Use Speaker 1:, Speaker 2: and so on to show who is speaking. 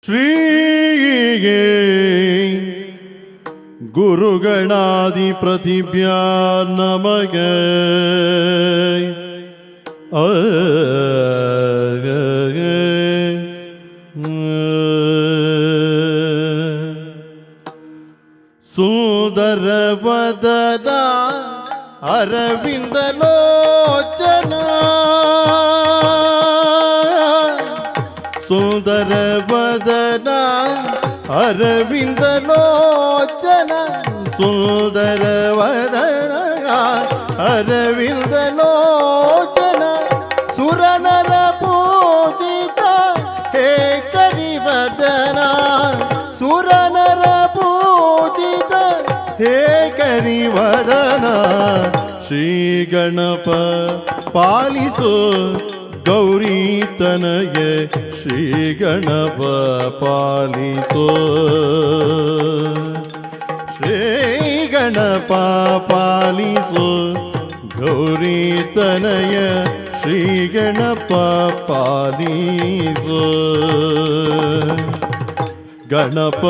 Speaker 1: ಶ್ರೀ ಗುರುಗಣಾದಿ ಪ್ರತಿಭ್ಯಾ ನಮಗೆ ಸುಂದರ ವದನ ಅರವಿಂದ ಲೋಚನ ಸುಂದರ ವದನ ಅರವಿಂದ ಲೋಚನ ಸುಂದರ ವದನ ಅರವಿಂದ ಲೋಚನ ಸುರನರ ಪೂಜಿತ ಹೇ ಕರಿವದನ ಸುರನರ ಪೂಜಿತ ಹೇ ಕರಿವದನ ಶ್ರೀ ಗಣಪ ಪಾಲಿಸೋ ಗೌರಿ ತನಯ ಶ್ರೀ ಗಣಪ ಪಾಲಿಸೋ ಶ್ರೀ ಗಣಪ ಪಾಲಿಸೋ ಗೌರಿ ತನಯ ಶ್ರೀ ಗಣಪ ಪಾಲಿಸೋ ಗಣಪ